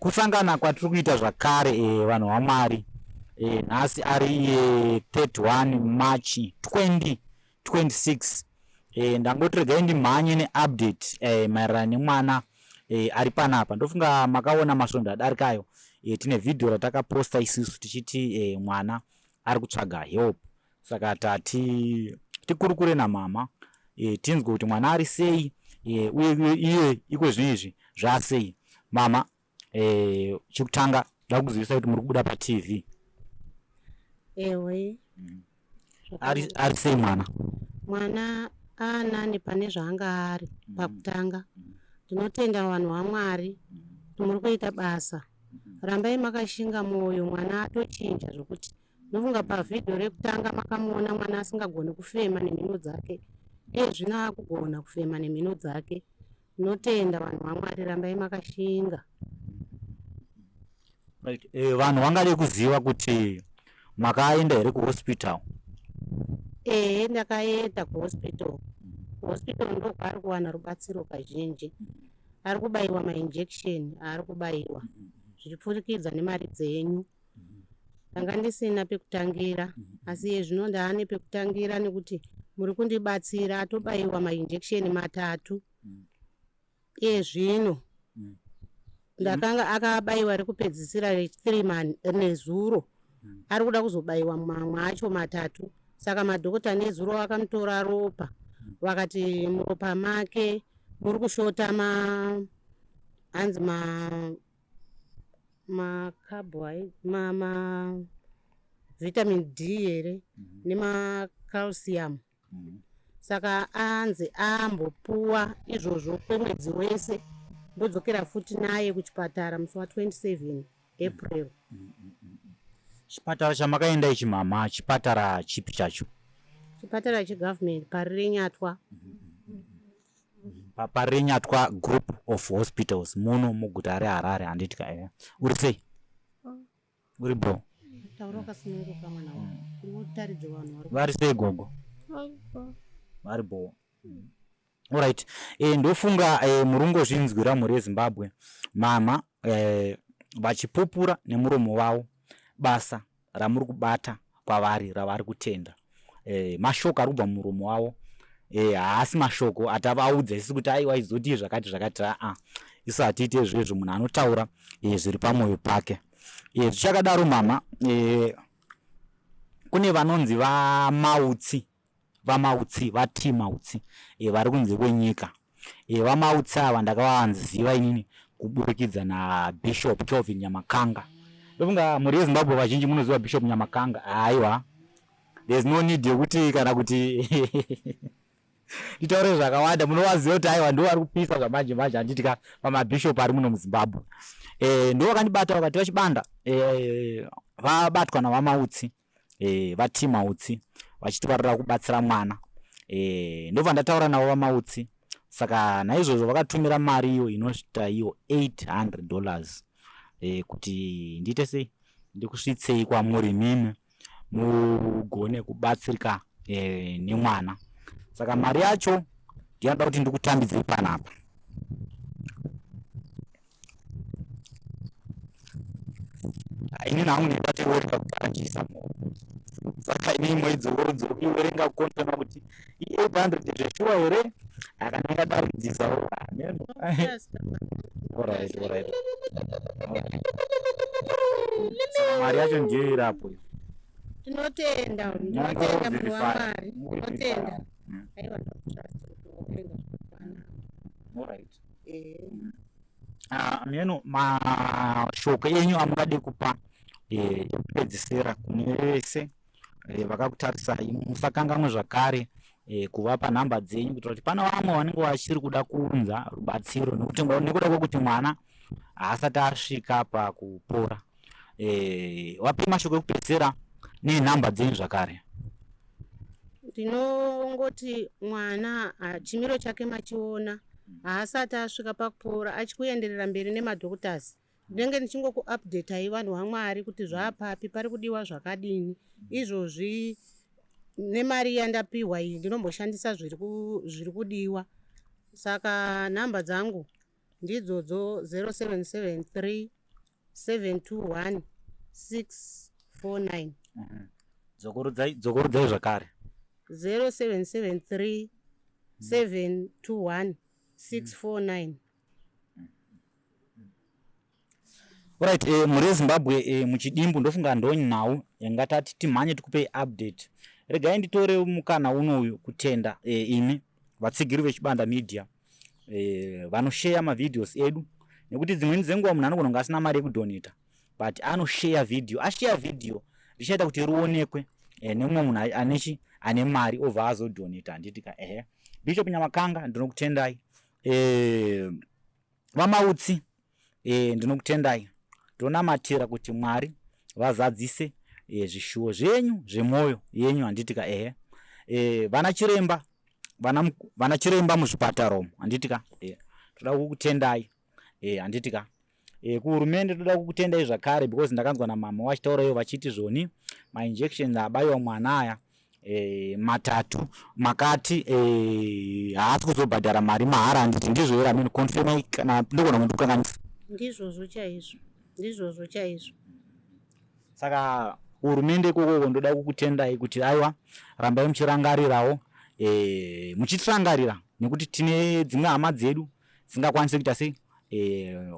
kusangana kwatiri kuita zvakare vanhu vaMwari. Nhasi ari 31 March 2026. Ndangoti regai ndimhanye neupdate maererano nemwana ari panapa. Ndofunga makaona masvondo adarikayo. Tine vhidhiyo ratakaposta isusu tichiti mwana ari kutsvaga help. Saka tikurukure namama tinzwe kuti mwana ari sei uye iye iko zvinezvi zvasei. Mama, chekutanga ndakuzivisa kuti muri kubuda paTV. Ewe. Ari sei mwana? Mwana anani pane zvaanga ari pakutanga. Tinotenda vanhu vaMwari kuti muri kuita basa. Rambai makashinga moyo, mwana atochinja zvokuti nofunga pavhidhiyo rekutanga makamuona mwana asingagoni kufema nemhino dzake. Zvino akugona kufema nemhino dzake. Tinotenda vanhu vaMwari, rambai makashinga. Vanhu vangade kuziva kuti makaenda here kuhospital? Ndakaenda kuhospital. Kuhospital ndo kwaari kuwana rubatsiro kazhinji. Ari kubayiwa mainjection, ari kubayiwa zvichipfurikidza nemari dzenyu. Ndanga ndisina pekutangira, asi zvino ndaane pekutangira nekuti muri kundibatsira. Atobayiwa mainjection 3. Zvino ndakanga akabayiwa rekupedzisira re3 nezuro. Ari kuda kuzobayiwa mamwe acho 3. Saka madhokota nezuro vakamutora ropa vakati muropa make muri kushota hanzi vitamin D here nemacalcium. Saka anzi ambopuwa izvozvo kwemwedzi wese, ndodzokera futi naye kuchipatara musi wa27 April. Chipatara chamakaenda ichi mama, chipatara chipi chacho? Chipatara chegovernment pari reNyatwa. Pari reNyatwa Group of Hospitals muno muguta reHarare. Handitika uri sei? Uri bro? Taura wakasununguka mwana wangu. Unotaridza vanhu vari sei gogo? Vari bo. Alright. Ndofunga murungozvinzwira muri Zimbabwe. Mama vachipupura nemuromo wavo basa ramuri kubata kwavari ravari kutenda. Mashoko arikubva muromo wavo. Haasi mashoko atavaudza isi kuti aiwa izoti zvakati isu hatiite izvezvo. Munhu anotaura zviri pamwoyo pake. Zvichakadaro mama, kune vanonzi vati Mautsi vari kunze kwenyika. VaMautsi ava ndakavaziva inini kuburikidza naBishop Kelvin Nyamakanga. Ndofunga muri yeZimbabwe vazhinji munoziva Bishop Nyamakanga. Aiwa, there's no need yekuti kana kuti nditaure zvakawanda, munovaziva kuti aiwa ndo vari kupisa zvamanje manje. Handitika pamabishop ari muno muZimbabwe. Ndo vakandibata vakati vachibanda vabatwa navaMautsi, vati Mautsi vachiti varida kubatsira mwana. Ndobva ndataura navo vaMautsi. Saka naizvozvo vakatumira mari iyo inosvika iyo $800 kuti ndiite sei ndikusvitsei kwamuri mimi mugone kubatsirika nemwana. Saka mari yacho ndinoda kuti ndikutambidzei panapa. Ini nangu ndibate werenga kutarajisa mo. Saka ini mwedzi urenga kukontona kuti 800 zveshuwa here akanaka darudzisawo. Alright. Saka mari yacho ndiyo irapo. Tinotenda munhu waMwari. Tinotenda. Aiwa alright. Meno mashoko enyu amungade kupa kupedzisira kune vese vakakutarisai. Musakanganwe zvakare kuvapa nhamba dzenyu kuitira kuti pana vamwe vanenge vachiri kuda kuunza rubatsiro nekuda kwekuti mwana haasati asvika pakupora. Wape mashoko ekupedzisira nenhamba dzenyu zvakare. Ndinongoti mwana chimiro chake machiona, haasati asvika pakupora, achikuenderera mberi nemadhokutas. Ndinenge ndichingokuupdateai vanhu vaMwari kuti zvaapapi, pari kudiwa zvakadini. Izvozvi nemari yandapiwa iyi ndinomboshandisa zviri kudiwa. Saka nhamba dzangu ndidzodzo 0773 721 649 dzokorudzai zvakare 0773 721 649. Alright, muri eZimbabwe muchidimbu ndofunga ndonyawu ngatati timhanye tikupe update. Regai nditore mukana unoyu kutenda imi vatsigiri vechibanda media vanoshare mavideos edu nekuti dzimweni dzenguva munhu anogona kunge asina mari yekudonata but anoshare video richaita kuti rionekwe nemumwe munhu ane mari obva azodonata. Handitika Bishop Nyamakanga ndinokutendai, vamautsi ndinokutendai, tonamatira kuti Mwari vazadzise zvishuwo zvenyu zvemwoyo yenyu. Handitika vana chiremba muzvipatara umu. Handitika toda kukutendai. Handitika kuhurumende toda kukutendai zvakare because ndakanzwa namama vachitaura iyo vachiti zvoni mainjections abayiwa mwana aya matatu makati haasi kuzobhadhara mari mahara. Handiti ndizvo here amene confirm kana ndogona kundikanganisa? Ndizvozvo chaizvo. Saka hurumende ikoko ndoda kukutendai kuti aiwa rambai muchirangarirawo muchitirangarira nekuti tine dzimwe hama dzedu dzingakwanisi kuita sei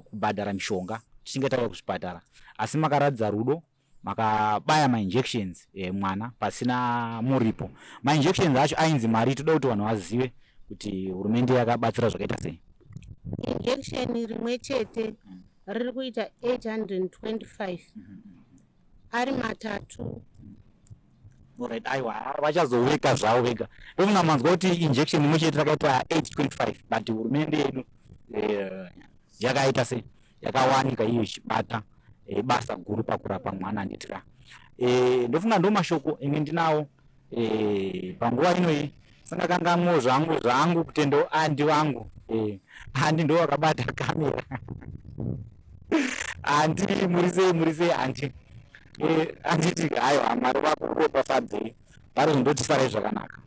kubhadhara mishonga tichinge tauya kuzvipatara, asi makaratidza rudo makabaya mainjections mwana pasina muripo. Mainjections acho ainzi mari. Toda kuti vanhu vazive kuti hurumende yakabatsira zvakaita sei. Injection rimwe chete riri kuita 825 ari matatu. Alright, aiwa vachazoweka zvavo vega. Ndofunga manzwa kuti injection imwe chete rakaita 825 but hurumende yedu yakaita sei yakawanika iyo ichibata basa guru pakurapa mwana. Handitika ndofunga ndo mashoko enge ndinawo panguva inoyi. Sandakangamwo zvangu kutendo andi vangu handi ndo wakabata kamera handi murise handi handitika aiwa Mwari vakuropafadzei vari kundotisarai zvakanaka.